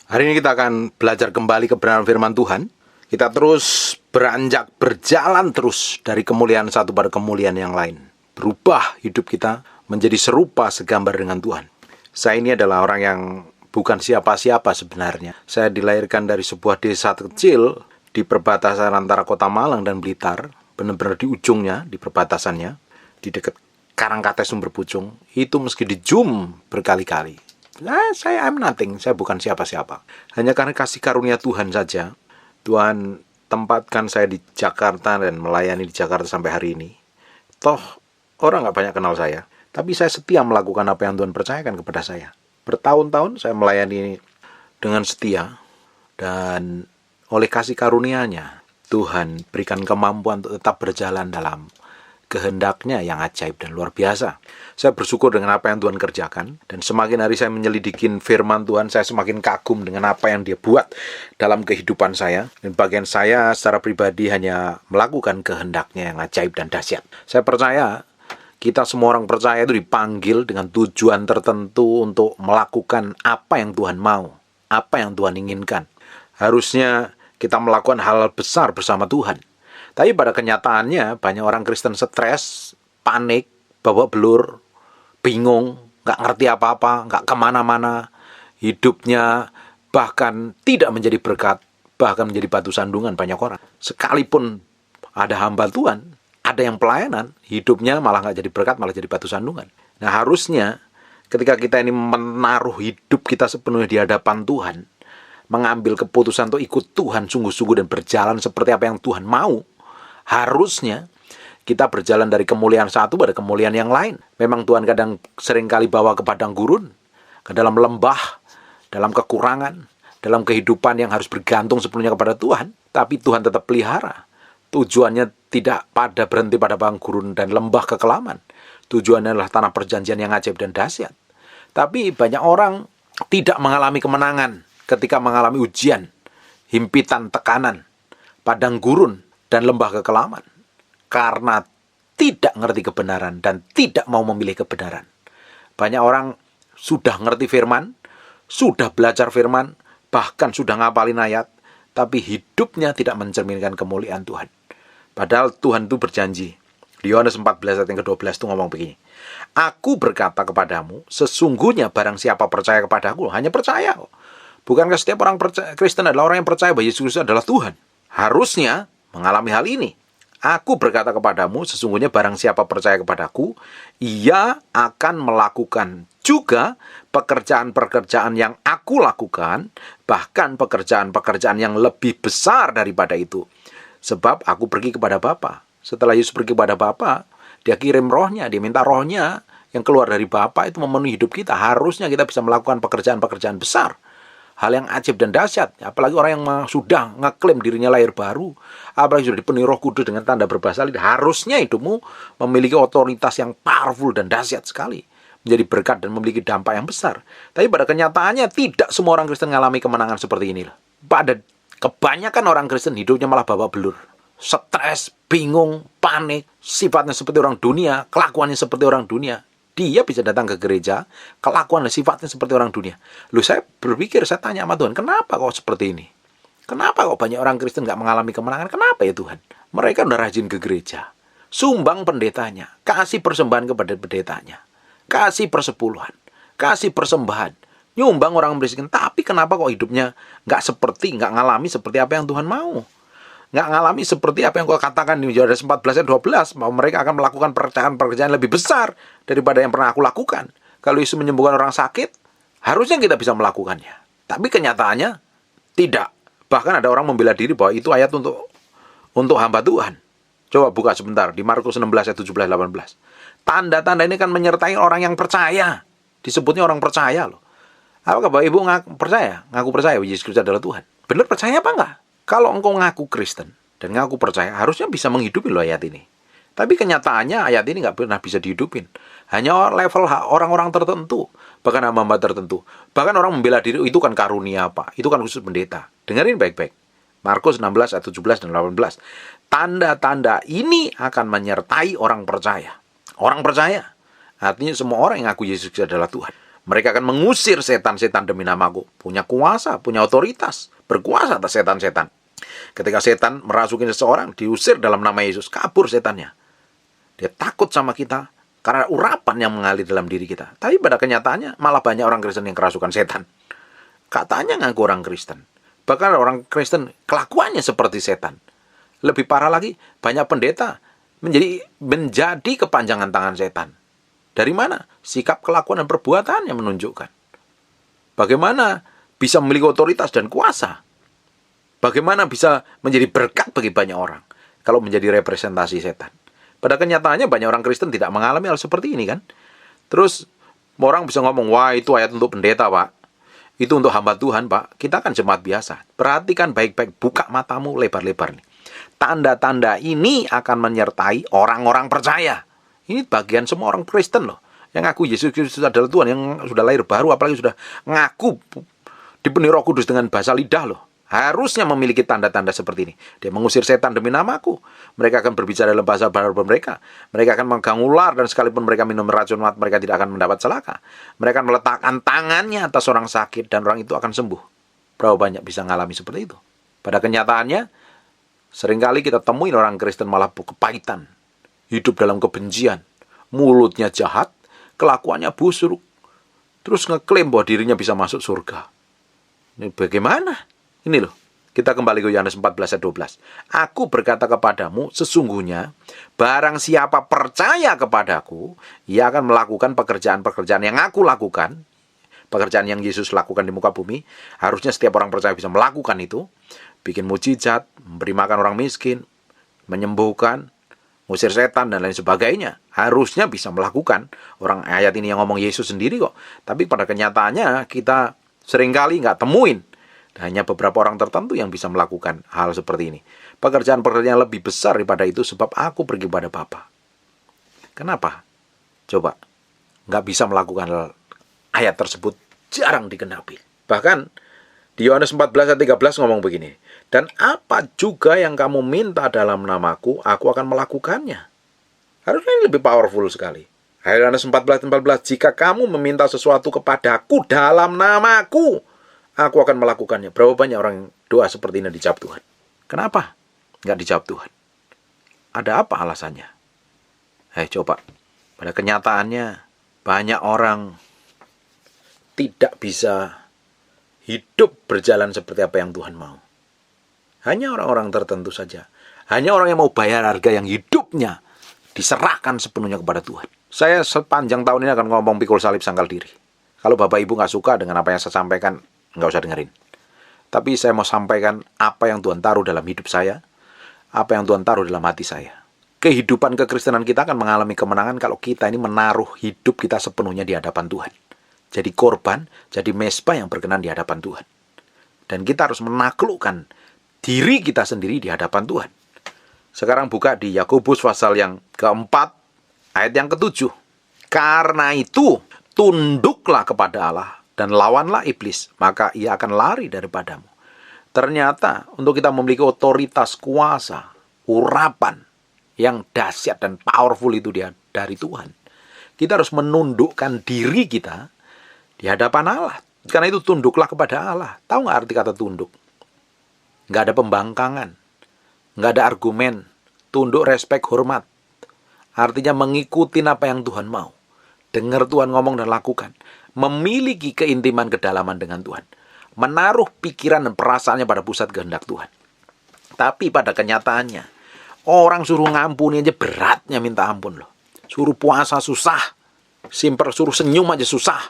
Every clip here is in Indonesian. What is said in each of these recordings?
Hari ini kita akan belajar kembali kebenaran firman Tuhan. Kita terus beranjak berjalan terus dari kemuliaan satu pada kemuliaan yang lain. Berubah hidup kita menjadi serupa segambar dengan Tuhan. Saya ini adalah orang yang bukan siapa-siapa sebenarnya. Saya dilahirkan dari sebuah desa kecil di perbatasan antara Kota Malang dan Blitar. Benar-benar di ujungnya, di perbatasannya, di dekat Karangkates Sumber Pucung. Itu meski di zoom berkali-kali. I'm nothing, saya bukan siapa-siapa. Hanya karena kasih karunia Tuhan saja, Tuhan tempatkan saya di Jakarta dan melayani di Jakarta sampai hari ini. Toh, orang gak banyak kenal saya, tapi saya setia melakukan apa yang Tuhan percayakan kepada saya. Bertahun-tahun saya melayani dengan setia, dan oleh kasih karunia-Nya, Tuhan berikan kemampuan untuk tetap berjalan dalam kehendaknya yang ajaib dan luar biasa. Saya bersyukur dengan apa yang Tuhan kerjakan, dan semakin hari saya menyelidikin firman Tuhan, saya semakin kagum dengan apa yang Dia buat dalam kehidupan saya. Dan bagian saya secara pribadi hanya melakukan kehendaknya yang ajaib dan dahsyat. Saya percaya kita semua orang percaya itu dipanggil dengan tujuan tertentu untuk melakukan apa yang Tuhan mau, apa yang Tuhan inginkan. Harusnya kita melakukan hal besar bersama Tuhan. Tapi pada kenyataannya banyak orang Kristen stres, panik, babak belur, bingung, gak ngerti apa-apa, gak kemana-mana. Hidupnya bahkan tidak menjadi berkat, bahkan menjadi batu sandungan banyak orang. Sekalipun ada hamba Tuhan, ada yang pelayanan, hidupnya malah gak jadi berkat, malah jadi batu sandungan. Nah, harusnya ketika kita ini menaruh hidup kita sepenuhnya di hadapan Tuhan, mengambil keputusan untuk ikut Tuhan sungguh-sungguh dan berjalan seperti apa yang Tuhan mau, harusnya kita berjalan dari kemuliaan satu pada kemuliaan yang lain. Memang Tuhan kadang seringkali bawa ke padang gurun, ke dalam lembah, dalam kekurangan, dalam kehidupan yang harus bergantung sepenuhnya kepada Tuhan. Tapi Tuhan tetap pelihara. Tujuannya tidak pada berhenti pada padang gurun dan lembah kekelaman. Tujuannya adalah tanah perjanjian yang ajaib dan dahsyat. Tapi banyak orang tidak mengalami kemenangan ketika mengalami ujian, himpitan, tekanan, padang gurun, dan lembah kekelaman, karena tidak ngerti kebenaran dan tidak mau memilih kebenaran. Banyak orang sudah ngerti firman, sudah belajar firman, bahkan sudah ngapalin ayat, tapi hidupnya tidak mencerminkan kemuliaan Tuhan. Padahal Tuhan itu berjanji. Di Yohanes 14 ayat yang ke-12 itu ngomong begini, Aku berkata kepadamu, sesungguhnya barang siapa percaya kepadaku, hanya percaya kok. Bukankah setiap orang Kristen adalah orang yang percaya bahwa Yesus Kristus adalah Tuhan? Harusnya mengalami hal ini. Aku berkata kepadamu, sesungguhnya barang siapa percaya kepadaku, ia akan melakukan juga pekerjaan-pekerjaan yang aku lakukan, bahkan pekerjaan-pekerjaan yang lebih besar daripada itu. Sebab aku pergi kepada Bapa. Setelah Yesus pergi kepada Bapa, Dia kirim rohnya, Dia minta rohnya yang keluar dari Bapa itu memenuhi hidup kita. Harusnya kita bisa melakukan pekerjaan-pekerjaan besar, hal yang ajaib dan dahsyat. Apalagi orang yang sudah ngeklaim dirinya lahir baru, apalagi sudah dipenuhi Roh Kudus dengan tanda berbahasa lidah, harusnya hidupmu memiliki otoritas yang powerful dan dahsyat sekali, menjadi berkat dan memiliki dampak yang besar. Tapi pada kenyataannya tidak semua orang Kristen mengalami kemenangan seperti ini. Pada kebanyakan orang Kristen hidupnya malah babak belur, stres, bingung, panik, sifatnya seperti orang dunia, kelakuannya seperti orang dunia. Dia bisa datang ke gereja, kelakuan dan sifatnya seperti orang dunia. Lalu saya berpikir, saya tanya sama Tuhan, kenapa kok seperti ini? Kenapa kok banyak orang Kristen gak mengalami kemenangan? Kenapa ya Tuhan? Mereka udah rajin ke gereja, sumbang pendetanya, kasih persembahan kepada pendetanya, kasih persepuluhan, kasih persembahan, nyumbang orang miskin. Tapi kenapa kok hidupnya gak ngalami seperti apa yang Tuhan mau? Nggak ngalami seperti apa yang kau katakan di Yohanes 14 ayat 12, bahwa mereka akan melakukan pekerjaan-pekerjaan lebih besar daripada yang pernah aku lakukan. Kalau Yesus menyembuhkan orang sakit, harusnya kita bisa melakukannya. Tapi kenyataannya tidak. Bahkan ada orang membela diri bahwa itu ayat untuk hamba Tuhan. Coba buka sebentar di Markus 16 ayat 17-18. Tanda-tanda ini kan menyertai orang yang percaya. Disebutnya orang percaya loh. Apakah Bapak Ibu ngaku percaya Yesus Kristus adalah Tuhan? Benar percaya apa enggak? Kalau engkau ngaku Kristen dan ngaku percaya, harusnya bisa menghidupi loh ayat ini. Tapi kenyataannya ayat ini nggak pernah bisa dihidupin. Hanya level orang-orang tertentu, bahkan hamba-hamba tertentu. Bahkan orang membela diri, itu kan karunia apa? Itu kan khusus pendeta. Dengerin baik-baik. Markus 16 ayat 17 dan 18. Tanda-tanda ini akan menyertai orang percaya. Orang percaya. Artinya semua orang yang ngaku Yesus adalah Tuhan. Mereka akan mengusir setan-setan demi namaku. Punya kuasa, punya otoritas, berkuasa atas setan-setan. Ketika setan merasuki seseorang, diusir dalam nama Yesus, kabur setannya. Dia takut sama kita karena urapan yang mengalir dalam diri kita. Tapi pada kenyataannya malah banyak orang Kristen yang kerasukan setan. Katanya ngaku orang Kristen. Bahkan orang Kristen kelakuannya seperti setan. Lebih parah lagi, banyak pendeta menjadi kepanjangan tangan setan. Dari mana? Sikap, kelakuan, dan perbuatan yang menunjukkan. Bagaimana bisa memiliki otoritas dan kuasa? Bagaimana bisa menjadi berkat bagi banyak orang kalau menjadi representasi setan? Pada kenyataannya banyak orang Kristen tidak mengalami hal seperti ini kan. Terus orang bisa ngomong, wah itu ayat untuk pendeta Pak. Itu untuk hamba Tuhan Pak. Kita kan jemaat biasa. Perhatikan baik-baik, buka matamu lebar-lebar nih. Tanda-tanda ini akan menyertai orang-orang percaya. Ini bagian semua orang Kristen loh. Yang ngaku Yesus Kristus adalah Tuhan, yang sudah lahir baru, apalagi sudah ngaku dipenuhi Roh Kudus dengan bahasa lidah loh. Harusnya memiliki tanda-tanda seperti ini. Dia mengusir setan demi namaku. Mereka akan berbicara dalam bahasa baru mereka. Mereka akan megang ular, dan sekalipun mereka minum racun mati, mereka tidak akan mendapat celaka. Mereka akan meletakkan tangannya atas orang sakit, dan orang itu akan sembuh. Berapa banyak bisa mengalami seperti itu? Pada kenyataannya, seringkali kita temuin orang Kristen malah kepahitan. Hidup dalam kebencian. Mulutnya jahat, kelakuannya busuk. Terus ngeklaim bahwa dirinya bisa masuk surga. Ini bagaimana? Ini loh, kita kembali ke Yohanes 14 ayat 12. Aku berkata kepadamu, sesungguhnya barang siapa percaya kepadaku, ia akan melakukan pekerjaan-pekerjaan yang aku lakukan. Pekerjaan yang Yesus lakukan di muka bumi. Harusnya setiap orang percaya bisa melakukan itu. Bikin mujizat, memberi makan orang miskin, menyembuhkan, ngusir setan, dan lain sebagainya. Harusnya bisa melakukan. Orang ayat ini yang ngomong Yesus sendiri kok. Tapi pada kenyataannya kita seringkali nggak temuin. Hanya beberapa orang tertentu yang bisa melakukan hal seperti ini. Pekerjaan-pekerjaan yang lebih besar daripada itu sebab aku pergi pada Bapa. Kenapa? Coba. Nggak bisa melakukan ayat tersebut, jarang digenapi. Bahkan di Yohanes 14 ayat 13 ngomong begini. Dan apa juga yang kamu minta dalam namaku, aku akan melakukannya. Harusnya ini lebih powerful sekali. Yohanes 14 ayat 14. Jika kamu meminta sesuatu kepadaku dalam namaku, aku akan melakukannya. Berapa banyak orang doa seperti ini dijawab Tuhan? Kenapa nggak dijawab Tuhan? Ada apa alasannya? Coba. Pada kenyataannya, banyak orang tidak bisa hidup berjalan seperti apa yang Tuhan mau. Hanya orang-orang tertentu saja. Hanya orang yang mau bayar harga yang hidupnya diserahkan sepenuhnya kepada Tuhan. Saya sepanjang tahun ini akan ngomong pikul salib sangkal diri. Kalau Bapak Ibu nggak suka dengan apa yang saya sampaikan, nggak usah dengerin. Tapi saya mau sampaikan apa yang Tuhan taruh dalam hidup saya, apa yang Tuhan taruh dalam hati saya. Kehidupan kekristenan kita akan mengalami kemenangan kalau kita ini menaruh hidup kita sepenuhnya di hadapan Tuhan. Jadi korban, jadi mesbah yang berkenan di hadapan Tuhan. Dan kita harus menaklukkan diri kita sendiri di hadapan Tuhan. Sekarang buka di Yakobus pasal yang keempat, ayat yang ketujuh. Karena itu, tunduklah kepada Allah dan lawanlah iblis, maka ia akan lari daripadamu. Ternyata untuk kita memiliki otoritas, kuasa, urapan yang dahsyat dan powerful itu dari Tuhan, kita harus menundukkan diri kita di hadapan Allah. Karena itu tunduklah kepada Allah. Tahu nggak arti kata tunduk? Nggak ada pembangkangan, nggak ada argumen. Tunduk, respek, hormat. Artinya mengikuti apa yang Tuhan mau. Dengar Tuhan ngomong dan lakukan. Memiliki keintiman kedalaman dengan Tuhan. Menaruh pikiran dan perasaannya pada pusat kehendak Tuhan. Tapi pada kenyataannya, orang suruh ngampuni aja beratnya minta ampun loh. Suruh puasa susah. Simper suruh senyum aja susah.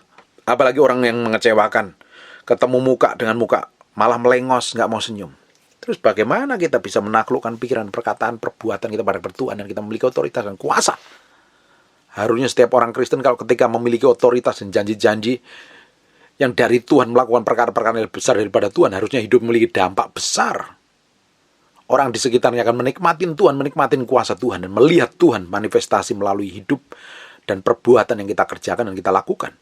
Apalagi orang yang mengecewakan. Ketemu muka dengan muka, malah melengos, nggak mau senyum. Terus bagaimana kita bisa menaklukkan pikiran, perkataan, perbuatan kita pada Tuhan dan kita memiliki otoritas dan kuasa? Harusnya setiap orang Kristen kalau ketika memiliki otoritas dan janji-janji yang dari Tuhan melakukan perkara-perkara yang lebih besar daripada Tuhan, harusnya hidup memiliki dampak besar. Orang di sekitarnya akan menikmatin Tuhan, menikmatin kuasa Tuhan, dan melihat Tuhan manifestasi melalui hidup dan perbuatan yang kita kerjakan dan kita lakukan.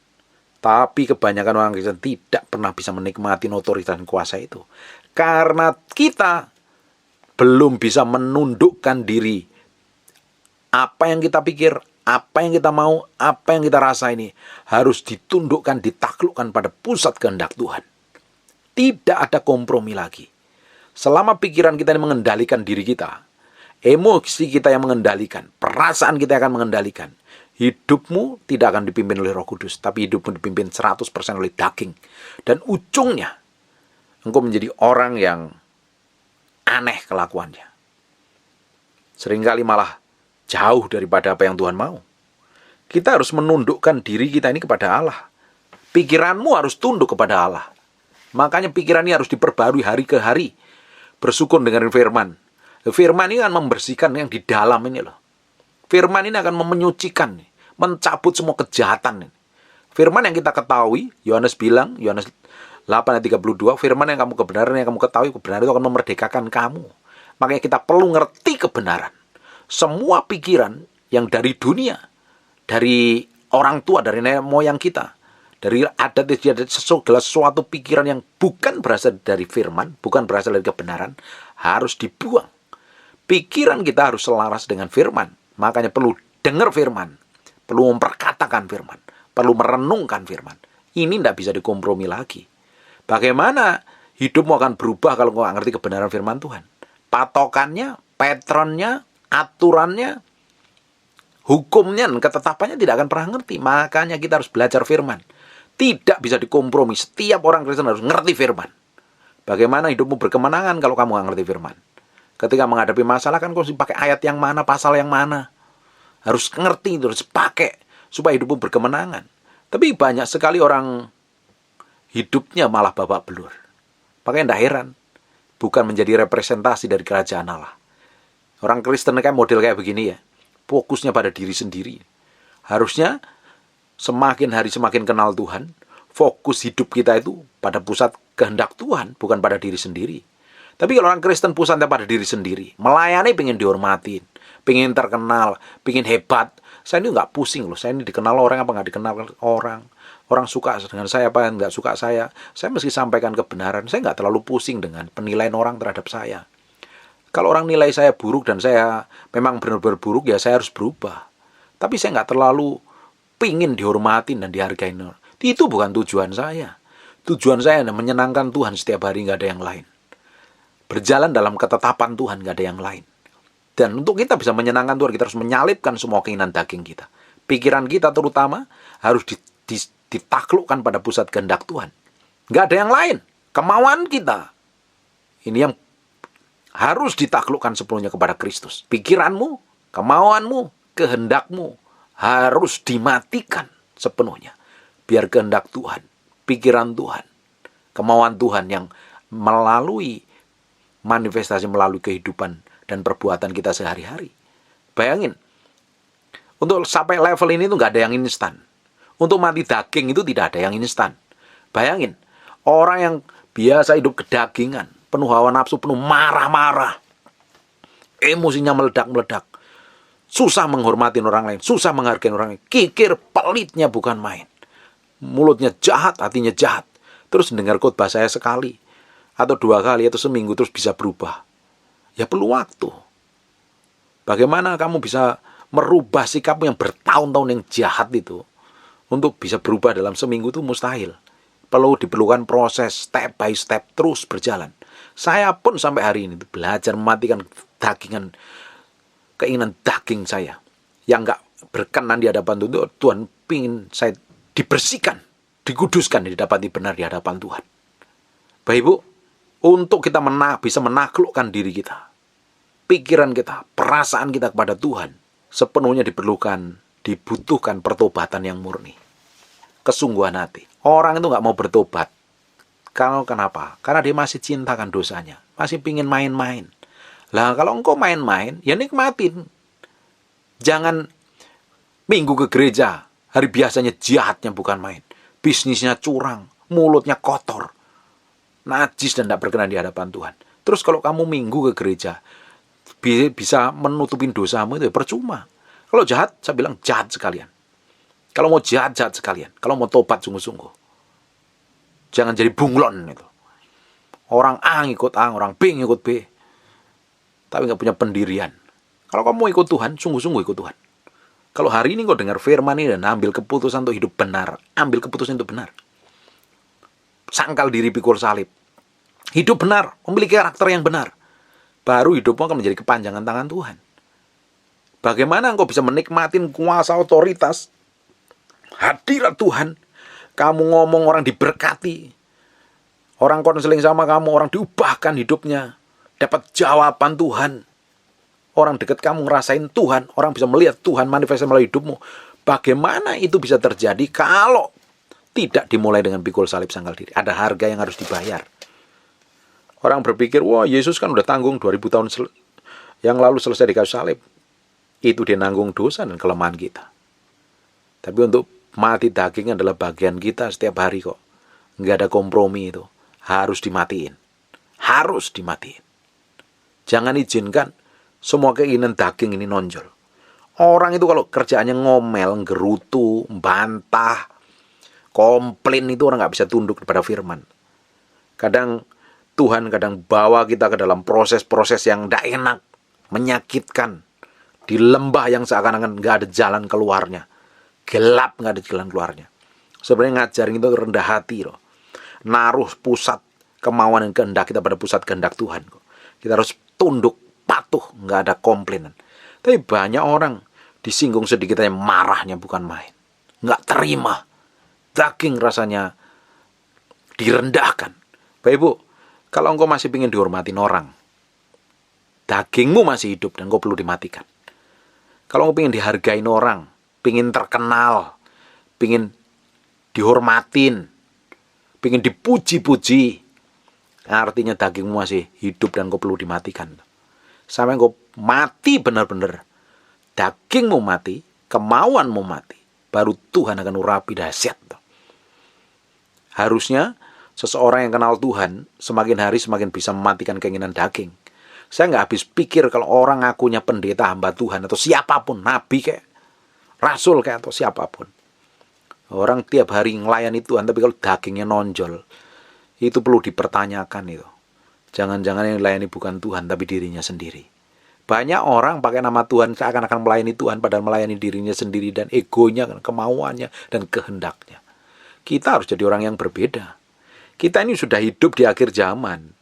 Tapi kebanyakan orang Kristen tidak pernah bisa menikmati otoritas dan kuasa itu. Karena kita belum bisa menundukkan diri. Apa yang kita pikir, Apa yang kita mau, apa yang kita rasa ini harus ditundukkan, ditaklukkan pada pusat kehendak Tuhan. Tidak ada kompromi lagi. Selama pikiran kita yang mengendalikan diri kita, emosi kita yang mengendalikan, perasaan kita akan mengendalikan, hidupmu tidak akan dipimpin oleh Roh Kudus, tapi hidupmu dipimpin 100% oleh daging. Dan ujungnya, engkau menjadi orang yang aneh kelakuannya. Seringkali malah jauh daripada apa yang Tuhan mau. Kita harus menundukkan diri kita ini kepada Allah. Pikiranmu harus tunduk kepada Allah. Makanya pikiran ini harus diperbarui hari ke hari. Bersukun dengan firman. Firman ini akan membersihkan yang di dalam ini loh. Firman ini akan menyucikan, mencabut semua kejahatan. Firman yang kita ketahui, Yohanes bilang, Yohanes 8 ayat 32, firman yang kamu kebenaran yang kamu ketahui, kebenaran itu akan memerdekakan kamu. Makanya kita perlu ngerti kebenaran. Semua pikiran yang dari dunia, dari orang tua, dari nenek moyang kita, dari adat istiadat, segala sesuatu pikiran yang bukan berasal dari firman, bukan berasal dari kebenaran, harus dibuang. Pikiran kita harus selaras dengan firman. Makanya perlu dengar firman, perlu memperkatakan firman, perlu merenungkan firman. Ini tidak bisa dikompromi lagi. Bagaimana hidupmu akan berubah kalau kau ngerti kebenaran firman Tuhan? Patokannya, patternnya, aturannya, hukumnya, ketetapannya tidak akan pernah ngerti. Makanya kita harus belajar firman. Tidak bisa dikompromi. Setiap orang Kristen harus ngerti firman. Bagaimana hidupmu berkemenangan kalau kamu nggak ngerti firman? Ketika menghadapi masalah kan kau harus pakai ayat yang mana, pasal yang mana. Harus ngerti, harus pakai supaya hidupmu berkemenangan. Tapi banyak sekali orang hidupnya malah babak belur. Makanya tidak heran. Bukan menjadi representasi dari kerajaan Allah. Orang Kristen kayak model kayak begini ya. Fokusnya pada diri sendiri. Harusnya semakin hari semakin kenal Tuhan, fokus hidup kita itu pada pusat kehendak Tuhan, bukan pada diri sendiri. Tapi kalau orang Kristen pusatnya pada diri sendiri, melayani pengen dihormatin, pengen terkenal, pengen hebat. Saya ini nggak pusing loh, saya ini dikenal orang apa nggak dikenal orang. Orang suka dengan saya apa nggak suka saya mesti sampaikan kebenaran. Saya nggak terlalu pusing dengan penilaian orang terhadap saya. Kalau orang nilai saya buruk dan saya memang benar-benar buruk, ya saya harus berubah. Tapi saya nggak terlalu pingin dihormatin dan dihargain. Itu bukan tujuan saya. Tujuan saya adalah menyenangkan Tuhan setiap hari, nggak ada yang lain. Berjalan dalam ketetapan Tuhan, nggak ada yang lain. Dan untuk kita bisa menyenangkan Tuhan, kita harus menyalipkan semua keinginan daging kita. Pikiran kita terutama harus ditaklukkan pada pusat kehendak Tuhan. Nggak ada yang lain. Kemauan kita. Ini yang harus ditaklukkan sepenuhnya kepada Kristus. Pikiranmu, kemauanmu, kehendakmu harus dimatikan sepenuhnya. Biar kehendak Tuhan, pikiran Tuhan, kemauan Tuhan yang melalui manifestasi melalui kehidupan dan perbuatan kita sehari-hari. Bayangin, untuk sampai level ini tuh nggak ada yang instan. Untuk mati daging itu tidak ada yang instan. Bayangin, orang yang biasa hidup kedagingan, penuh hawa nafsu, penuh marah-marah, emosinya meledak-meledak, susah menghormati orang lain, susah menghargai orang lain, kikir, pelitnya bukan main. Mulutnya jahat, hatinya jahat. Terus mendengar khotbah saya sekali, atau 2 kali, atau seminggu, terus bisa berubah. Ya perlu waktu. Bagaimana kamu bisa merubah sikapmu yang bertahun-tahun yang jahat itu, untuk bisa berubah dalam seminggu itu mustahil. Perlu diperlukan proses, step by step, terus berjalan. Saya pun sampai hari ini belajar mematikan keinginan daging saya yang gak berkenan di hadapan Tuhan. Tuhan pingin saya dibersihkan, dikuduskan, didapati benar di hadapan Tuhan. Bapak Ibu, untuk kita bisa menaklukkan diri kita, pikiran kita, perasaan kita kepada Tuhan, sepenuhnya dibutuhkan pertobatan yang murni, kesungguhan hati. Orang itu gak mau bertobat. Kenapa? Karena dia masih cintakan dosanya, masih pingin main-main. Lah kalau engkau main-main, ya nikmatin. Jangan minggu ke gereja, hari biasanya jahatnya bukan main. Bisnisnya curang, mulutnya kotor, najis dan tidak berkenan di hadapan Tuhan. Terus kalau kamu minggu ke gereja, bisa menutupin dosamu itu ya percuma. Kalau jahat, saya bilang jahat sekalian. Kalau mau jahat sekalian. Kalau mau tobat sungguh-sungguh. Jangan jadi bunglon itu. Orang A ngikut A, orang B ngikut B. Tapi nggak punya pendirian. Kalau kamu mau ikut Tuhan, sungguh-sungguh ikut Tuhan. Kalau hari ini kau dengar firman ini dan ambil keputusan untuk hidup benar, ambil keputusan untuk benar. Sangkal diri pikul salib. Hidup benar, memiliki karakter yang benar. Baru hidupmu akan menjadi kepanjangan tangan Tuhan. Bagaimana engkau bisa menikmati kuasa otoritas hadirat Tuhan? Kamu ngomong orang diberkati, orang konseling sama kamu, orang diubahkan hidupnya, dapat jawaban Tuhan. Orang dekat kamu ngerasain Tuhan, orang bisa melihat Tuhan manifestasi melalui hidupmu. Bagaimana itu bisa terjadi kalau tidak dimulai dengan pikul salib sangkal diri? Ada harga yang harus dibayar. Orang berpikir, wah Yesus kan udah tanggung 2000 tahun yang lalu selesai di kayu salib. Itu dia nanggung dosa dan kelemahan kita. Tapi untuk mati daging adalah bagian kita setiap hari kok. Nggak ada kompromi itu. Harus dimatiin. Harus dimatiin. Jangan izinkan semua keinginan daging ini nonjol. Orang itu kalau kerjaannya ngomel, gerutu, bantah, komplain, itu orang nggak bisa tunduk kepada firman. Kadang Tuhan bawa kita ke dalam proses-proses yang tidak enak, menyakitkan, di lembah yang seakan-akan nggak ada jalan keluarnya, gelap nggak ada jalan keluarnya. Sebenarnya ngajarin itu rendah hati loh, naruh pusat kemauan dan kehendak kita pada pusat kehendak Tuhan. Kita harus tunduk, patuh, nggak ada komplainan. Tapi banyak orang disinggung sedikit aja marahnya bukan main, nggak terima, daging rasanya direndahkan. Bapak Ibu, kalau engkau masih ingin dihormatin orang, dagingmu masih hidup dan engkau perlu dimatikan. Kalau engkau ingin dihargain orang, ingin terkenal, ingin dihormatin, ingin dipuji-puji, artinya dagingmu masih hidup dan engkau perlu dimatikan. Sampai engkau mati benar-benar, dagingmu mati, kemauanmu mati, baru Tuhan akan urapi dahsyat. Harusnya seseorang yang kenal Tuhan, semakin hari semakin bisa mematikan keinginan daging. Saya nggak habis pikir kalau orang ngakunya pendeta, hamba Tuhan, atau siapapun, nabi kayak, rasul kayak, atau siapapun. Orang tiap hari ngelayani Tuhan, tapi kalau dagingnya nonjol, itu perlu dipertanyakan itu. Jangan-jangan yang melayani bukan Tuhan, tapi dirinya sendiri. Banyak orang pakai nama Tuhan, seakan-akan melayani Tuhan, padahal melayani dirinya sendiri, dan egonya, kemauannya, dan kehendaknya. Kita harus jadi orang yang berbeda. Kita ini sudah hidup di akhir zaman.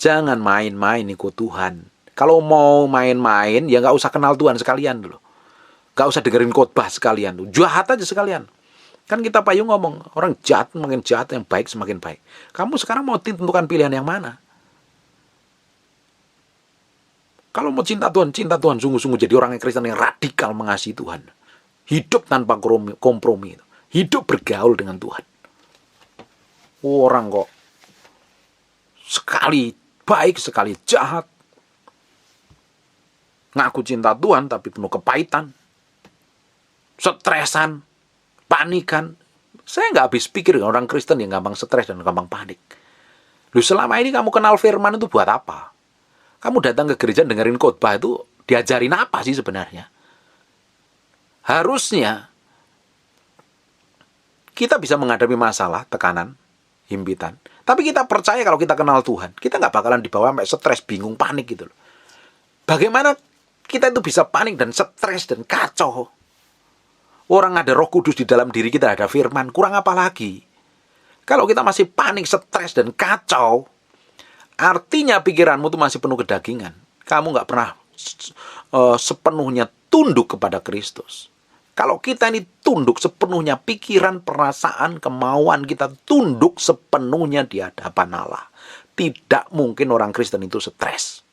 Jangan main-main ikut Tuhan. Kalau mau main-main, ya nggak usah kenal Tuhan sekalian dulu. Nggak usah dengerin khotbah sekalian. Jahat aja sekalian. Kan kita payung ngomong, orang jahat makin jahat, yang baik semakin baik. Kamu sekarang mau tentukan pilihan yang mana? Kalau mau cinta Tuhan sungguh-sungguh jadi orang yang Kristen yang radikal mengasihi Tuhan. Hidup tanpa kompromi. Hidup bergaul dengan Tuhan. Orang kok sekali baik, sekali jahat. Ngaku cinta Tuhan tapi penuh kepahitan, stresan, panikan. Saya nggak habis pikir orang Kristen yang gampang stres dan gampang panik. Lu selama ini kamu kenal firman itu buat apa? Kamu datang ke gereja dengerin khotbah itu diajarin apa sih sebenarnya? Harusnya kita bisa menghadapi masalah, tekanan, himpitan. Tapi kita percaya kalau kita kenal Tuhan, kita nggak bakalan dibawa sampai stres, bingung, panik gitu loh. Bagaimana kita itu bisa panik dan stres dan kacau? Orang ada Roh Kudus di dalam diri kita, ada firman, kurang apa lagi? Kalau kita masih panik, stres dan kacau, artinya pikiranmu itu masih penuh kedagingan. Kamu nggak pernah sepenuhnya tunduk kepada Kristus. Kalau kita ini tunduk sepenuhnya, pikiran, perasaan, kemauan kita tunduk sepenuhnya di hadapan Allah. Tidak mungkin orang Kristen itu stres.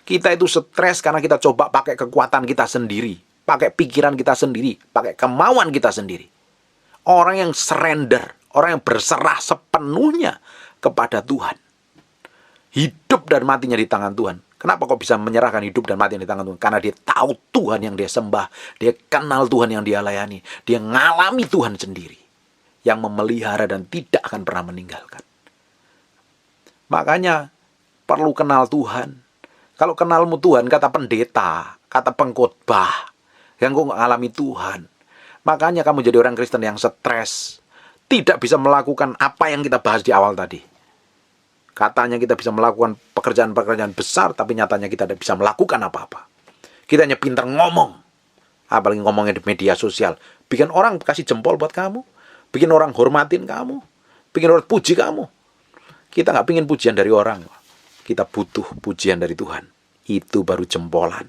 Kita itu stres karena kita coba pakai kekuatan kita sendiri, pakai pikiran kita sendiri, pakai kemauan kita sendiri. Orang yang surrender, orang yang berserah sepenuhnya kepada Tuhan. Hidup dan matinya di tangan Tuhan. Kenapa kok bisa menyerahkan hidup dan mati di tangan Tuhan? Karena dia tahu Tuhan yang dia sembah. Dia kenal Tuhan yang dia layani. Dia ngalami Tuhan sendiri. Yang memelihara dan tidak akan pernah meninggalkan. Makanya perlu kenal Tuhan. Kalau kenalmu Tuhan, kata pendeta, kata pengkhotbah, yang kok ngalami Tuhan. Makanya kamu jadi orang Kristen yang stres. Tidak bisa melakukan apa yang kita bahas di awal tadi. Katanya kita bisa melakukan pekerjaan-pekerjaan besar, tapi nyatanya kita tidak bisa melakukan apa-apa. Kita hanya pintar ngomong. apalagi ngomongnya di media sosial, bikin orang kasih jempol buat kamu, bikin orang hormatin kamu, bikin orang puji kamu. Kita nggak pingin pujian dari orang, kita butuh pujian dari Tuhan. Itu baru jempolan,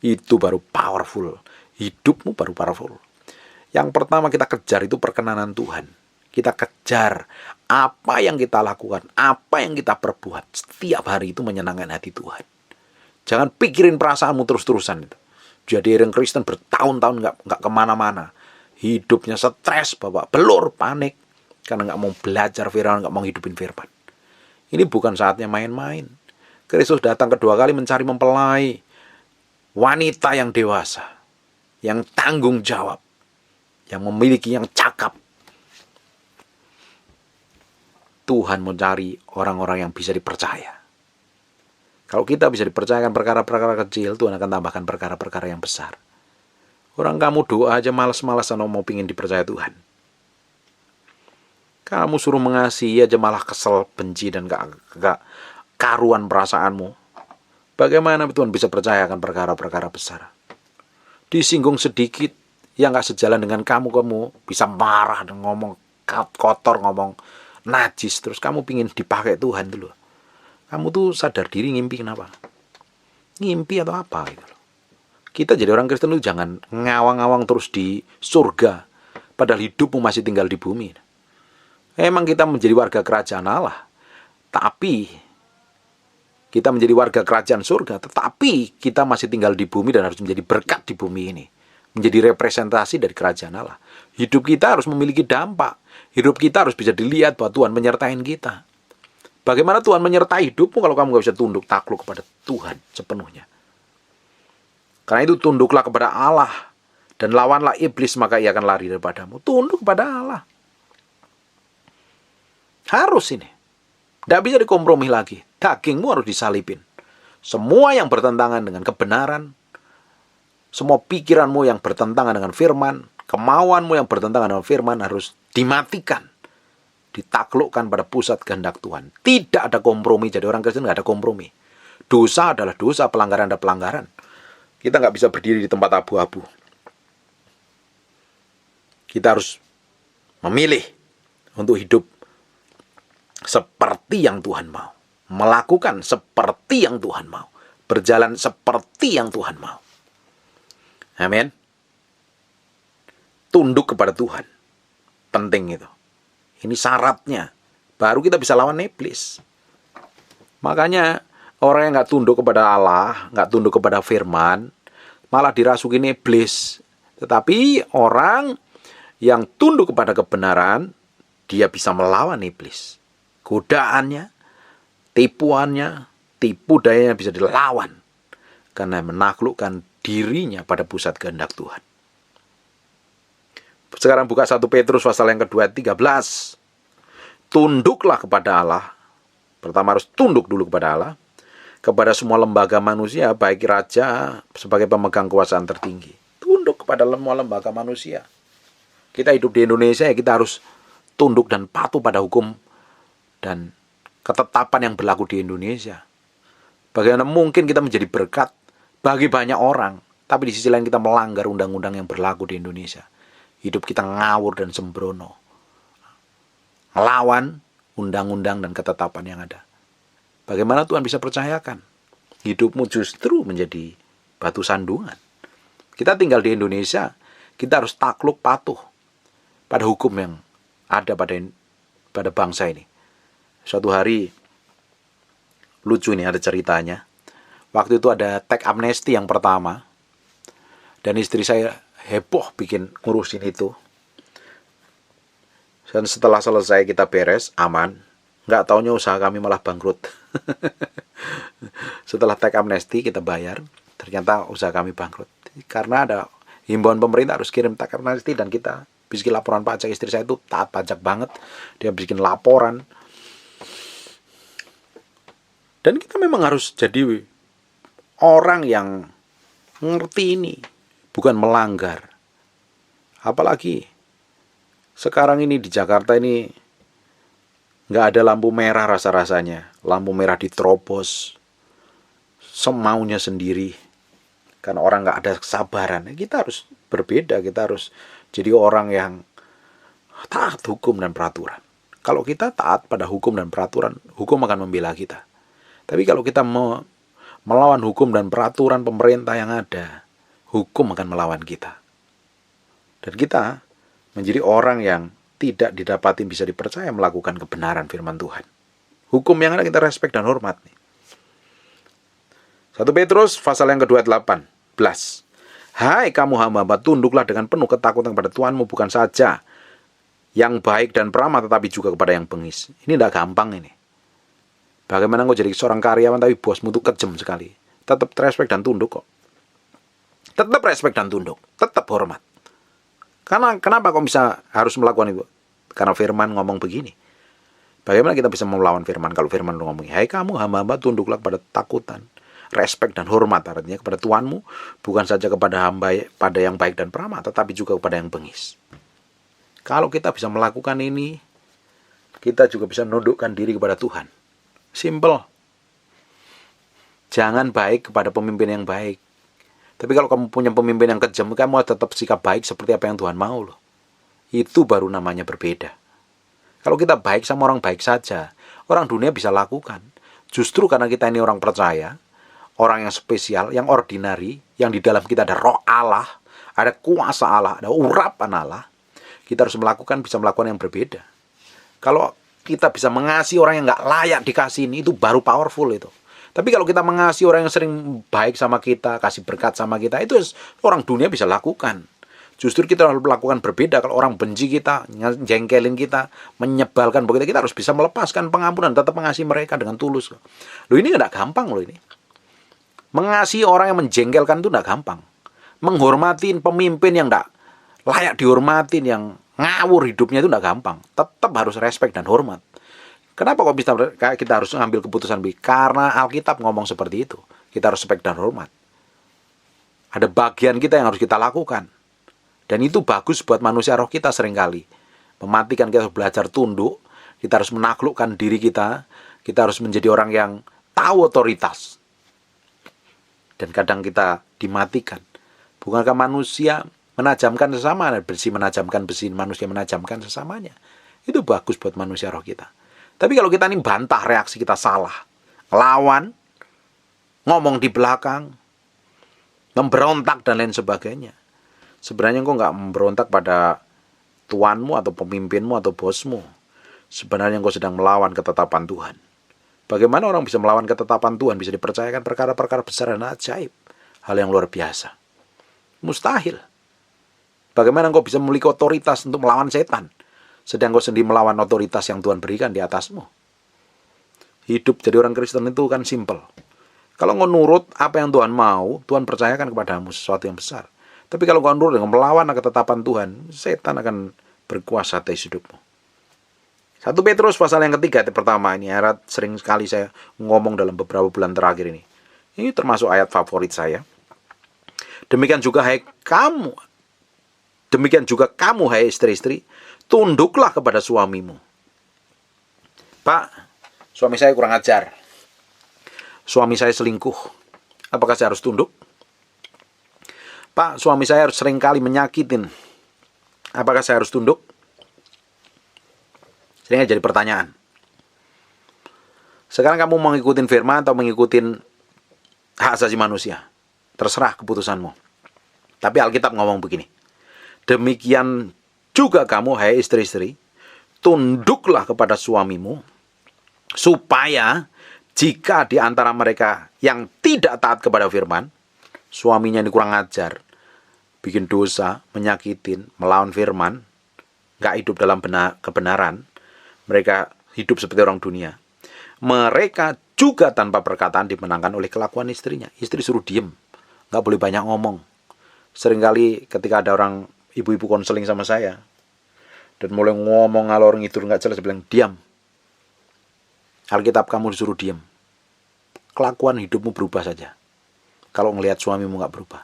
itu baru powerful, hidupmu baru powerful. Yang pertama kita kejar itu perkenanan Tuhan. Kita kejar apa yang kita lakukan, apa yang kita perbuat setiap hari itu menyenangkan hati Tuhan. Jangan pikirin perasaanmu terus-terusan itu. Jadi orang Kristen bertahun-tahun nggak kemana-mana, hidupnya stres, bawa belur, panik karena nggak mau belajar firman, nggak mau hidupin firman. Ini bukan saatnya main-main. Kristus datang kedua kali mencari mempelai wanita yang dewasa, yang tanggung jawab, yang memiliki, yang cakap. Tuhan mencari orang-orang yang bisa dipercaya. Kalau kita bisa dipercayakan perkara-perkara kecil, Tuhan akan tambahkan perkara-perkara yang besar. Orang kamu doa aja malas-malasan mau pingin dipercaya Tuhan. Kamu suruh mengasihi aja malah kesel, benci, dan gak karuan perasaanmu. Bagaimana Tuhan bisa percayakan perkara-perkara besar? Disinggung sedikit yang gak sejalan dengan kamu bisa marah dan ngomong kotor, ngomong najis, terus kamu pingin dipakai Tuhan dulu. Kamu tuh sadar diri ngimpi kenapa? Ngimpi atau apa gitu loh. Kita jadi orang Kristen tuh jangan ngawang-ngawang terus di surga, padahal hidupmu masih tinggal di bumi. Emang kita menjadi warga kerajaan Allah, tapi kita menjadi warga kerajaan surga, tetapi kita masih tinggal di bumi dan harus menjadi berkat di bumi ini, menjadi representasi dari kerajaan Allah. Hidup kita harus memiliki dampak. Hidup kita harus bisa dilihat bahwa Tuhan menyertai kita. Bagaimana Tuhan menyertai hidupmu kalau kamu gak bisa tunduk takluk kepada Tuhan sepenuhnya? Karena itu tunduklah kepada Allah dan lawanlah iblis, maka ia akan lari daripadamu. Tunduk kepada Allah. Harus ini. Tidak bisa dikompromi lagi. Dagingmu harus disalipin. Semua yang bertentangan dengan kebenaran, semua pikiranmu yang bertentangan dengan firman, kemauanmu yang bertentangan dengan firman harus dimatikan. Ditaklukkan pada pusat kehendak Tuhan. Tidak ada kompromi. Jadi orang Kristen tidak ada kompromi. Dosa adalah dosa, pelanggaran adalah pelanggaran. Kita nggak bisa berdiri di tempat abu-abu. Kita harus memilih untuk hidup seperti yang Tuhan mau. Melakukan seperti yang Tuhan mau. Berjalan seperti yang Tuhan mau. Amin. Tunduk kepada Tuhan. Penting itu. Ini syaratnya. Baru kita bisa lawan iblis. Makanya orang yang nggak tunduk kepada Allah, nggak tunduk kepada firman, malah dirasukin iblis. Tetapi orang yang tunduk kepada kebenaran, dia bisa melawan iblis. Godaannya, tipuannya, tipu dayanya bisa dilawan. Karena menaklukkan dirinya pada pusat kehendak Tuhan. Sekarang buka 1 Petrus pasal yang kedua 13. Tunduklah kepada Allah. Pertama harus tunduk dulu kepada Allah. Kepada semua lembaga manusia, baik raja sebagai pemegang kekuasaan tertinggi. Tunduk kepada semua lembaga manusia. Kita hidup di Indonesia ya kita harus tunduk dan patuh pada hukum dan ketetapan yang berlaku di Indonesia. Bagaimana mungkin kita menjadi berkat bagi banyak orang, tapi di sisi lain kita melanggar undang-undang yang berlaku di Indonesia. Hidup kita ngawur dan sembrono. Melawan undang-undang dan ketetapan yang ada. Bagaimana Tuhan bisa percayakan? Hidupmu justru menjadi batu sandungan. Kita tinggal di Indonesia, kita harus takluk patuh pada hukum yang ada pada bangsa ini. Suatu hari, lucu nih ada ceritanya. Waktu itu ada teks amnesti yang pertama. Dan istri saya heboh bikin ngurusin itu. Dan setelah selesai kita beres, aman. Nggak taunya usaha kami malah bangkrut. Setelah teks amnesti kita bayar, ternyata usaha kami bangkrut. Karena ada himbauan pemerintah harus kirim teks amnesti dan kita bikin laporan pajak. Istri saya itu taat pajak banget. Dia bikin laporan. Dan kita memang harus jadi orang yang ngerti ini. Bukan melanggar. Apalagi sekarang ini di Jakarta ini nggak ada lampu merah rasa-rasanya. Lampu merah diterobos semaunya sendiri. Karena orang nggak ada kesabaran. Kita harus berbeda. Kita harus jadi orang yang taat hukum dan peraturan. Kalau kita taat pada hukum dan peraturan, hukum akan membela kita. Tapi kalau kita melawan hukum dan peraturan pemerintah yang ada, hukum akan melawan kita. Dan kita menjadi orang yang tidak didapati bisa dipercaya melakukan kebenaran firman Tuhan. Hukum yang ada kita respect dan hormat. 1 Petrus pasal yang kedua 18. Hai kamu hamba-hamba, tunduklah dengan penuh ketakutan kepada Tuhanmu, bukan saja yang baik dan peramah, tetapi juga kepada yang bengis. Ini tidak gampang ini. Bagaimana kau jadi seorang karyawan tapi bosmu itu kejam sekali. Tetap respect dan tunduk kok. Tetap respect dan tunduk. Tetap hormat. Karena kenapa kau bisa harus melakukan itu? Karena firman ngomong begini. Bagaimana kita bisa melawan firman kalau firman ngomong, hai kamu hamba-hamba, tunduklah kepada takutan, respect dan hormat, artinya kepada Tuhanmu, bukan saja kepada hamba pada yang baik dan peramah, tetapi juga kepada yang bengis. Kalau kita bisa melakukan ini, kita juga bisa menundukkan diri kepada Tuhan. Simple. Jangan baik kepada pemimpin yang baik. Tapi kalau kamu punya pemimpin yang kejam, kamu tetap sikap baik seperti apa yang Tuhan mau loh. Itu baru namanya berbeda. Kalau kita baik sama orang baik saja, orang dunia bisa lakukan. Justru karena kita ini orang percaya, orang yang spesial, yang ordinary, yang di dalam kita ada roh Allah, ada kuasa Allah, ada urapan Allah, kita harus bisa melakukan yang berbeda. Kalau kita bisa mengasihi orang yang nggak layak dikasih itu baru powerful itu. Tapi kalau kita mengasihi orang yang sering baik sama kita, kasih berkat sama kita, itu orang dunia bisa lakukan. Justru kita harus melakukan berbeda. Kalau orang benci kita, jengkelin kita, menyebalkan begitu, kita harus bisa melepaskan pengampunan, tetap mengasihi mereka dengan tulus. Loh ini nggak gampang loh ini. Mengasihi orang yang menjengkelkan itu nggak gampang. Menghormati pemimpin yang nggak layak dihormatin, yang ngawur hidupnya itu tidak gampang. Tetap harus respect dan hormat. Kenapa kok kita harus mengambil keputusan begini? Karena Alkitab ngomong seperti itu. Kita harus respect dan hormat. Ada bagian kita yang harus kita lakukan. Dan itu bagus buat manusia roh kita seringkali. Mematikan kita harus belajar tunduk. Kita harus menaklukkan diri kita. Kita harus menjadi orang yang tahu otoritas. Dan kadang kita dimatikan. Bukankah manusia menajamkan sesama, besi menajamkan besi, manusia menajamkan sesamanya. Itu bagus buat manusia roh kita. Tapi kalau kita ini bantah, reaksi kita salah, lawan, ngomong di belakang, memberontak dan lain sebagainya. Sebenarnya engkau nggak memberontak pada tuanmu atau pemimpinmu atau bosmu. Sebenarnya engkau sedang melawan ketetapan Tuhan. Bagaimana orang bisa melawan ketetapan Tuhan, bisa dipercayakan perkara-perkara besar dan ajaib, hal yang luar biasa. Mustahil. Bagaimana engkau bisa memiliki otoritas untuk melawan setan, sedang engkau sendiri melawan otoritas yang Tuhan berikan di atasmu? Hidup jadi orang Kristen itu kan simple. Kalau engkau nurut apa yang Tuhan mau, Tuhan percayakan kepadamu sesuatu yang besar. Tapi kalau engkau nurut dengan melawan ketetapan Tuhan, setan akan berkuasa atas hidupmu. 1 Petrus pasal yang ketiga, pertama ini ayat sering sekali saya ngomong dalam beberapa bulan terakhir ini. Ini termasuk ayat favorit saya. Demikian juga kamu, hai istri-istri, tunduklah kepada suamimu. Pak, suami saya kurang ajar. Suami saya selingkuh. Apakah saya harus tunduk? Pak, suami saya seringkali menyakitin. Apakah saya harus tunduk? Seringnya jadi pertanyaan. Sekarang kamu mau ngikutin firman atau mengikutin hak asasi manusia? Terserah keputusanmu. Tapi Alkitab ngomong begini. Demikian juga kamu, hai istri-istri, tunduklah kepada suamimu, supaya jika di antara mereka yang tidak taat kepada firman, suaminya ini kurang ajar, bikin dosa, menyakitin, melawan firman, gak hidup dalam kebenaran, mereka hidup seperti orang dunia, mereka juga tanpa perkataan dimenangkan oleh kelakuan istrinya. Istri suruh diem, gak boleh banyak ngomong. Seringkali ketika ada orang ibu-ibu konseling sama saya dan mulai ngomong ngalor ngidul nggak jelas, bilang diam. Alkitab kamu disuruh diam. Kelakuan hidupmu berubah saja. Kalau ngelihat suamimu nggak berubah.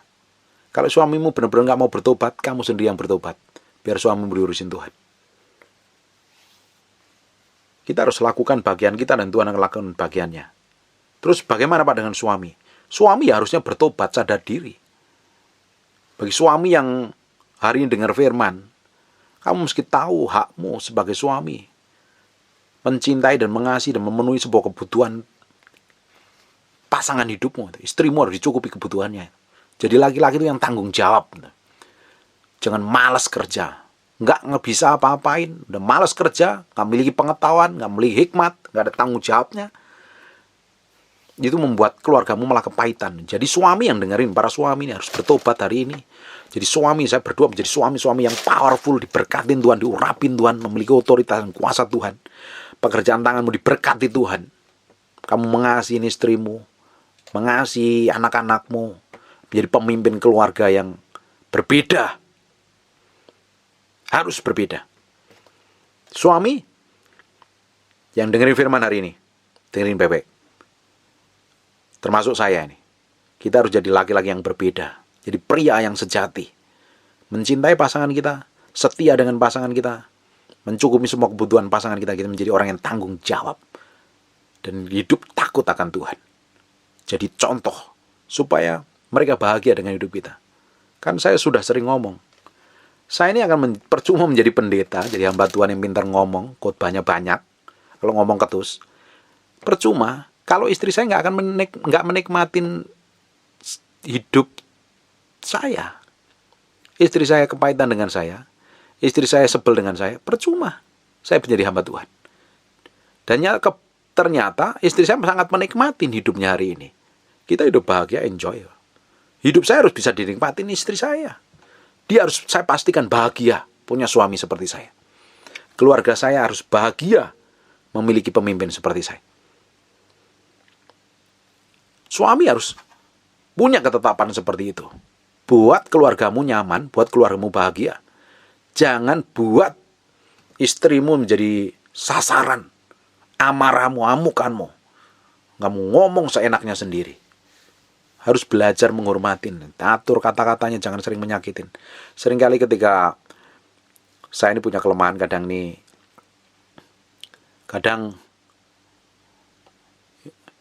Kalau suamimu benar-benar nggak mau bertobat, kamu sendiri yang bertobat. Biar suamimu diurusin Tuhan. Kita harus lakukan bagian kita dan Tuhan akan lakukan bagiannya. Terus bagaimana Pak dengan suami? Suami harusnya bertobat, sadar diri. Bagi suami yang hari ini dengar firman, kamu mesti tahu hakmu sebagai suami. Mencintai dan mengasihi dan memenuhi sebuah kebutuhan pasangan hidupmu. Istrimu harus dicukupi kebutuhannya. Jadi laki-laki itu yang tanggung jawab. Jangan malas kerja. Nggak bisa apa-apain. Udah malas kerja, nggak memiliki pengetahuan, nggak memiliki hikmat, nggak ada tanggung jawabnya. Itu membuat keluargamu malah kepahitan. Jadi suami yang dengerin, para suami ini harus bertobat hari ini. Jadi suami, saya berdoa menjadi suami-suami yang powerful, diberkatin Tuhan, diurapin Tuhan, memiliki otoritas dan kuasa Tuhan. Pekerjaan tanganmu diberkati Tuhan. Kamu mengasihi istrimu, mengasihi anak-anakmu, menjadi pemimpin keluarga yang berbeda. Harus berbeda. Suami yang dengerin firman hari ini, dengerin baik-baik. Termasuk saya ini. Kita harus jadi laki-laki yang berbeda. Jadi pria yang sejati. Mencintai pasangan kita, setia dengan pasangan kita, mencukupi semua kebutuhan pasangan kita, kita menjadi orang yang tanggung jawab. Dan hidup takut akan Tuhan. Jadi contoh supaya mereka bahagia dengan hidup kita. Kan saya sudah sering ngomong, saya ini akan percuma menjadi pendeta, jadi hamba Tuhan yang pintar ngomong, khotbahnya banyak. Kalau ngomong ketus, percuma kalau istri saya nggak menikmatin hidup saya. Istri saya kepahitan dengan saya, istri saya sebel dengan saya, percuma saya menjadi hamba Tuhan. Dan ternyata istri saya sangat menikmatin hidupnya hari ini. Kita hidup bahagia, enjoy. Hidup saya harus bisa dinikmatin istri saya. Dia harus, saya pastikan bahagia punya suami seperti saya. Keluarga saya harus bahagia memiliki pemimpin seperti saya. Suami harus punya ketetapan seperti itu. Buat keluargamu nyaman, buat keluargamu bahagia. Jangan buat istrimu menjadi sasaran amarahmu, amukanmu. Kamu ngomong seenaknya sendiri. Harus belajar menghormatin, atur kata-katanya, jangan sering menyakitin. Seringkali ketika saya ini punya kelemahan, kadang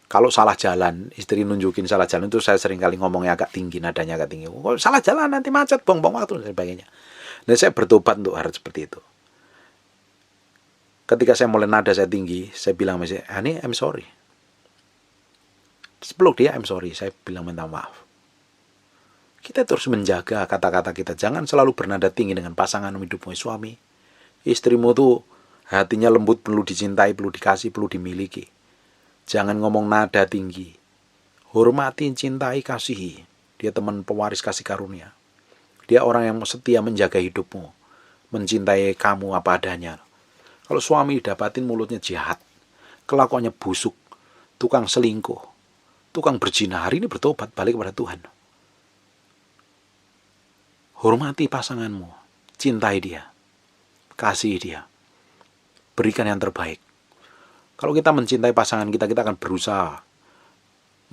kalau salah jalan, istri nunjukin salah jalan itu saya seringkali ngomongnya agak tinggi, nadanya agak tinggi. Oh, salah jalan nanti macet, buang-buang waktu dan sebagainya. Dan saya bertobat untuk hal seperti itu. Ketika saya mulai nada saya tinggi, saya bilang sama dia, "Honey, I'm sorry." Sebelum dia, "I'm sorry," saya bilang minta maaf. Kita terus menjaga kata-kata kita. Jangan selalu bernada tinggi dengan pasangan hidupmu, suami. Istrimu tuh hatinya lembut, perlu dicintai, perlu dikasih, perlu dimiliki. Jangan ngomong nada tinggi. Hormati, cintai, kasihi. Dia teman pewaris kasih karunia. Dia orang yang setia menjaga hidupmu. Mencintai kamu apa adanya. Kalau suami dapatin mulutnya jahat, kelakuannya busuk, tukang selingkuh, tukang berzina, hari ini bertobat, balik kepada Tuhan. Hormati pasanganmu, cintai dia, kasihi dia, berikan yang terbaik. Kalau kita mencintai pasangan kita, kita akan berusaha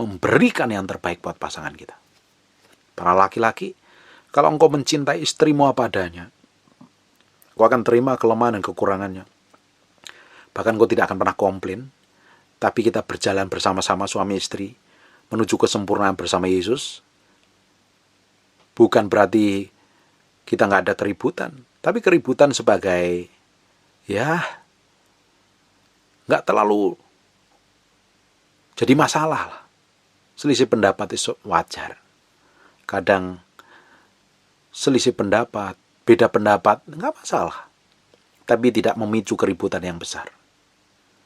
memberikan yang terbaik buat pasangan kita. Para laki-laki, kalau engkau mencintai istrimu apa adanya, kau akan terima kelemahan dan kekurangannya. Bahkan kau tidak akan pernah komplain. Tapi kita berjalan bersama-sama suami istri menuju kesempurnaan bersama Yesus. Bukan berarti kita nggak ada keributan, tapi keributan sebagai nggak terlalu jadi masalah lah. Selisih pendapat itu wajar. Kadang selisih pendapat, beda pendapat, nggak masalah. Tapi tidak memicu keributan yang besar.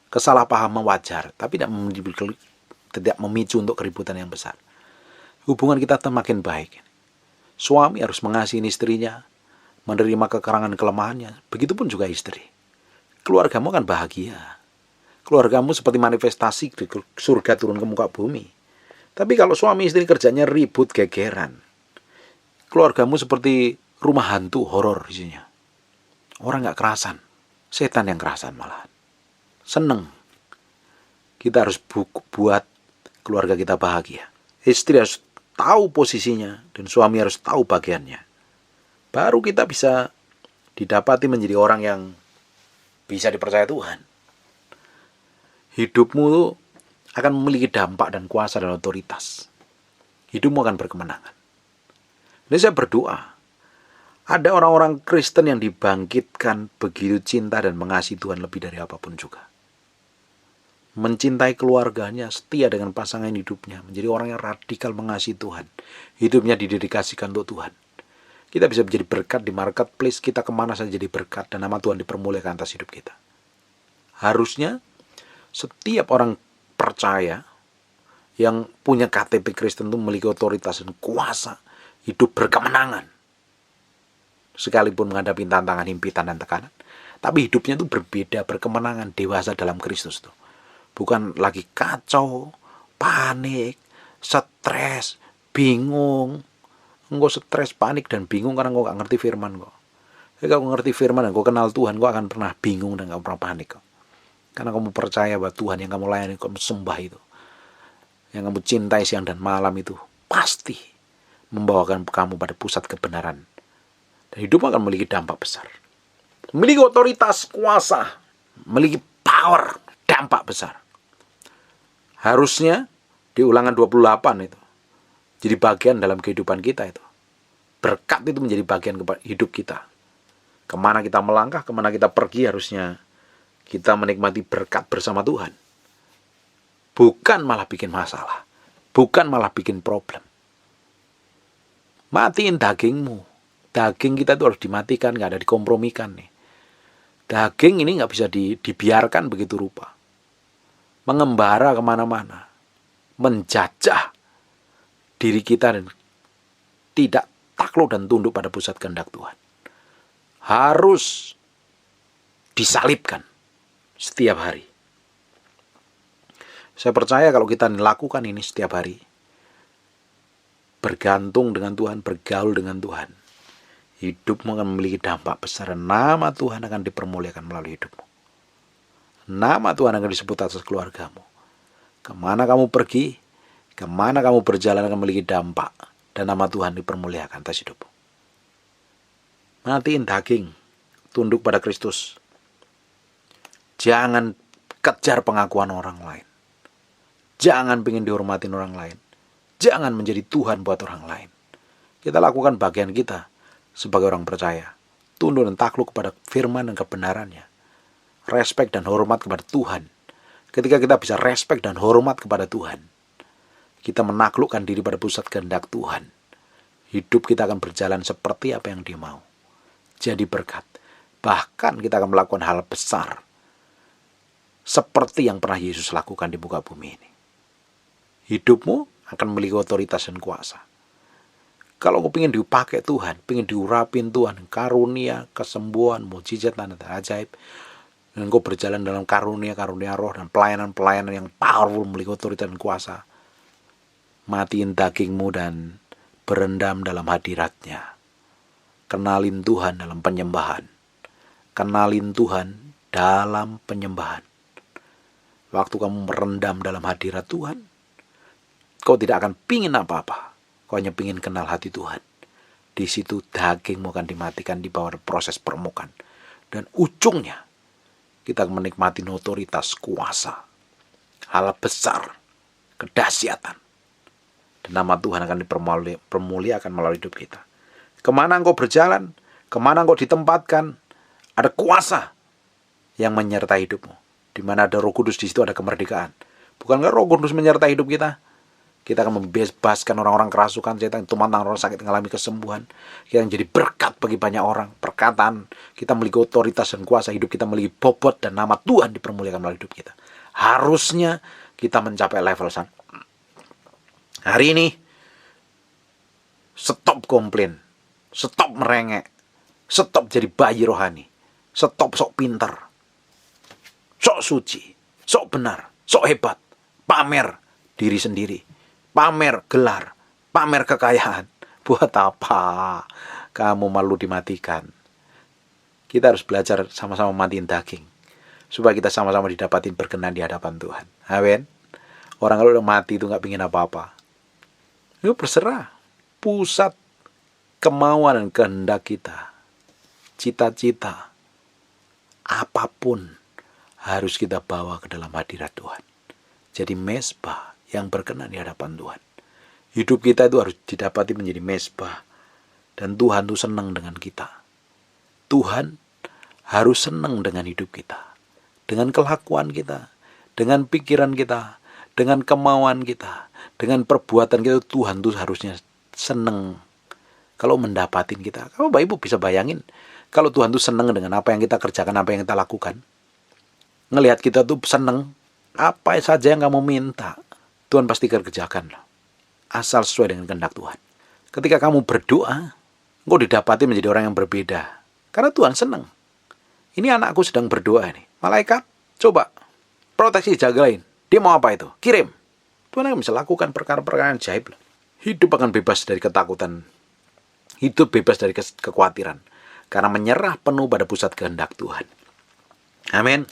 Kesalahpahaman wajar, tapi tidak memicu untuk keributan yang besar. Hubungan kita semakin baik. Suami harus mengasihi istrinya, menerima kekurangan kelemahannya. Begitupun juga istri. Keluargamu akan bahagia. Keluargamu seperti manifestasi di surga turun ke muka bumi. Tapi kalau suami istri kerjanya ribut, gegeran, keluargamu seperti rumah hantu horor isinya. Orang gak kerasan, setan yang kerasan malahan. Seneng. Kita harus buat keluarga kita bahagia. Istri harus tahu posisinya dan suami harus tahu bagiannya. Baru kita bisa didapati menjadi orang yang bisa dipercaya Tuhan. Hidupmu tuh akan memiliki dampak dan kuasa dan otoritas. Hidupmu akan berkemenangan. Ini saya berdoa, ada orang-orang Kristen yang dibangkitkan begitu cinta dan mengasihi Tuhan lebih dari apapun juga. Mencintai keluarganya, setia dengan pasangan hidupnya, menjadi orang yang radikal mengasihi Tuhan. Hidupnya didedikasikan untuk Tuhan. Kita bisa menjadi berkat di marketplace, kita kemana saja jadi berkat, dan nama Tuhan dipermuliakan atas hidup kita. Harusnya setiap orang percaya yang punya KTP Kristen itu memiliki otoritas dan kuasa hidup berkemenangan. Sekalipun menghadapi tantangan, himpitan, dan tekanan. Tapi hidupnya itu berbeda, berkemenangan, dewasa dalam Kristus tuh. Bukan lagi kacau, panik, stres, bingung. Engkau stres, panik, dan bingung karena engkau gak ngerti firman kok. Kalau engkau ngerti firman dan engkau kenal Tuhan, engkau akan pernah bingung dan gak pernah panik kok. Karena kamu percaya bahwa Tuhan yang kamu layani, kamu sembah itu, yang kamu cintai siang dan malam itu, pasti membawakan kamu pada pusat kebenaran. Dan hidup akan memiliki dampak besar. Memiliki otoritas, kuasa, memiliki power, dampak besar. Harusnya di Ulangan 28 itu jadi bagian dalam kehidupan kita itu. Berkat itu menjadi bagian hidup kita. Kemana kita melangkah, kemana kita pergi, harusnya kita menikmati berkat bersama Tuhan. Bukan malah bikin masalah. Bukan malah bikin problem. Matiin dagingmu. Daging kita itu harus dimatikan, gak ada dikompromikan nih. Daging ini gak bisa dibiarkan begitu rupa. Mengembara kemana-mana. Menjajah diri kita dan tidak takluk dan tunduk pada pusat kehendak Tuhan. Harus disalibkan setiap hari. Saya percaya kalau kita lakukan ini setiap hari, bergantung dengan Tuhan, bergaul dengan Tuhan, hidupmu akan memiliki dampak besar. Nama Tuhan akan dipermuliakan melalui hidupmu. Nama Tuhan akan disebut atas keluargamu. Kemana kamu pergi, kemana kamu berjalan akan memiliki dampak. Dan nama Tuhan dipermuliakan atas hidupmu. Matiin daging, tunduk pada Kristus. Jangan kejar pengakuan orang lain. Jangan ingin dihormatin orang lain. Jangan menjadi Tuhan buat orang lain. Kita lakukan bagian kita sebagai orang percaya. Tunduk dan takluk kepada firman dan kebenarannya. Respek dan hormat kepada Tuhan. Ketika kita bisa respek dan hormat kepada Tuhan, kita menaklukkan diri pada pusat kehendak Tuhan. Hidup kita akan berjalan seperti apa yang Dia mau. Jadi berkat. Bahkan kita akan melakukan hal besar seperti yang pernah Yesus lakukan di muka bumi ini. Hidupmu akan memiliki otoritas dan kuasa. Kalau kau ingin dipakai Tuhan, ingin diurapin Tuhan, karunia, kesembuhan, mujizat, tanda ajaib, dan kau berjalan dalam karunia roh dan pelayanan-pelayanan yang powerful, memiliki otoritas dan kuasa, matiin dagingmu dan berendam dalam hadiratnya. Kenalin Tuhan dalam penyembahan. Kenalin Tuhan dalam penyembahan. Waktu kamu merendam dalam hadirat Tuhan, kau tidak akan pingin apa-apa. Kau hanya pingin kenal hati Tuhan. Di situ dagingmu akan dimatikan di bawah proses permukaan. Dan ujungnya, kita akan menikmati otoritas, kuasa, hal besar, kedahsyatan. Dan nama Tuhan akan dipermuliakan melalui hidup kita. Kemana engkau berjalan, kemana engkau ditempatkan, ada kuasa yang menyertai hidupmu. Di mana ada Roh Kudus, di situ ada kemerdekaan. Bukankah Roh Kudus menyertai hidup kita? Kita akan membebaskan orang-orang kerasukan setan, tumantang orang sakit, mengalami kesembuhan. Kita menjadi berkat bagi banyak orang. Perkataan kita memiliki otoritas dan kuasa. Hidup kita memiliki bobot dan nama Tuhan dipermuliakan melalui hidup kita. Harusnya kita mencapai level sana. Hari ini, stop komplain. Stop merengek. Stop jadi bayi rohani. Stop sok pinter. Sok suci. Sok benar. Sok hebat. Pamer diri sendiri. Pamer gelar, pamer kekayaan. Buat apa kamu malu dimatikan? Kita harus belajar sama-sama matiin daging, supaya kita sama-sama didapatin berkenan di hadapan Tuhan. Amin. Orang kalau udah mati itu gak pingin apa-apa. Itu berserah. Pusat kemauan dan kehendak kita, cita-cita, apapun harus kita bawa ke dalam hadirat Tuhan. Jadi mezbah yang berkenan di hadapan Tuhan. Hidup kita itu harus didapati menjadi mezbah Dan Tuhan tuh senang dengan kita. Tuhan harus senang dengan hidup kita, dengan kelakuan kita, dengan pikiran kita, dengan kemauan kita, dengan perbuatan kita. Tuhan tuh harusnya senang kalau mendapatin kita. Kalau Bapak Ibu bisa bayangin, kalau Tuhan tuh senang dengan apa yang kita kerjakan, apa yang kita lakukan, ngelihat kita tuh senang, apa saja yang kamu minta, Tuhan pasti kerjakan loh. Asal sesuai dengan kehendak Tuhan. Ketika kamu berdoa, engkau didapati menjadi orang yang berbeda. Karena Tuhan senang. Ini anakku sedang berdoa nih. Malaikat, coba proteksi, jagain. Dia mau apa itu? Kirim. Tuhan akan bisa lakukan perkara-perkara yang ajaib. Hidup akan bebas dari ketakutan. Hidup bebas dari kekhawatiran. Karena menyerah penuh pada pusat kehendak Tuhan. Amin.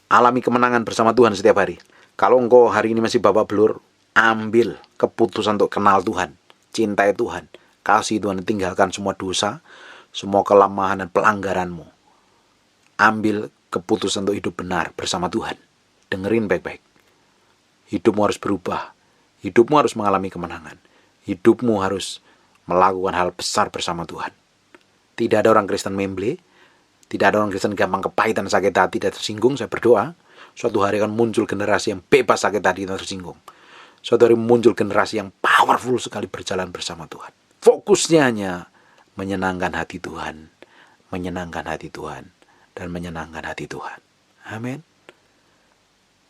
Alami kemenangan bersama Tuhan setiap hari. Kalau engkau hari ini masih babak belur, ambil keputusan untuk kenal Tuhan. Cintai Tuhan. Kasih Tuhan, tinggalkan semua dosa, semua kelemahan dan pelanggaranmu. Ambil keputusan untuk hidup benar bersama Tuhan. Dengerin baik-baik. Hidupmu harus berubah. Hidupmu harus mengalami kemenangan. Hidupmu harus melakukan hal besar bersama Tuhan. Tidak ada orang Kristen memble. Tidak ada orang Kristen gampang kepahitan, sakit hati, dan tersinggung. Saya berdoa, suatu hari akan muncul generasi yang bebas sakit hati dan tersinggung. Suatu hari muncul generasi yang powerful sekali berjalan bersama Tuhan. Fokusnya hanya menyenangkan hati Tuhan. Menyenangkan hati Tuhan. Dan menyenangkan hati Tuhan. Amin.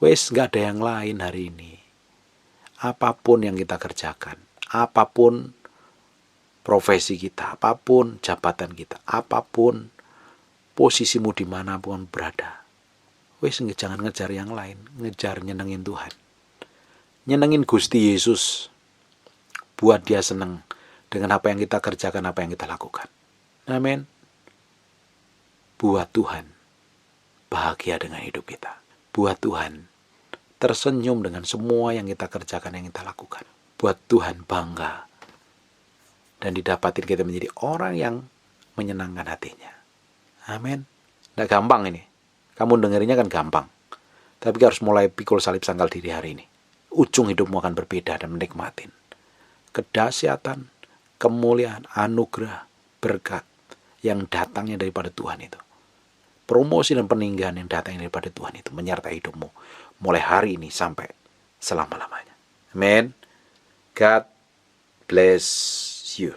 Wes, gak ada yang lain hari ini. Apapun yang kita kerjakan, apapun profesi kita, apapun jabatan kita, apapun posisimu dimanapun berada, wes jangan ngejar yang lain, ngejar nyenengin Tuhan. Nyenengin Gusti Yesus, buat dia senang dengan apa yang kita kerjakan, apa yang kita lakukan. Amin. Buat Tuhan bahagia dengan hidup kita. Buat Tuhan tersenyum dengan semua yang kita kerjakan, yang kita lakukan. Buat Tuhan bangga dan didapatin kita menjadi orang yang menyenangkan hatinya. Amin. Nggak gampang ini. Kamu dengerinnya kan gampang. Tapi harus mulai pikul salib sangkal diri hari ini. Ujung hidupmu akan berbeda dan menikmatin kedahsyatan, kemuliaan, anugerah, berkat yang datangnya daripada Tuhan itu. Promosi dan peninggalan yang datangnya daripada Tuhan itu menyertai hidupmu mulai hari ini sampai selama-lamanya. Amen. God bless you.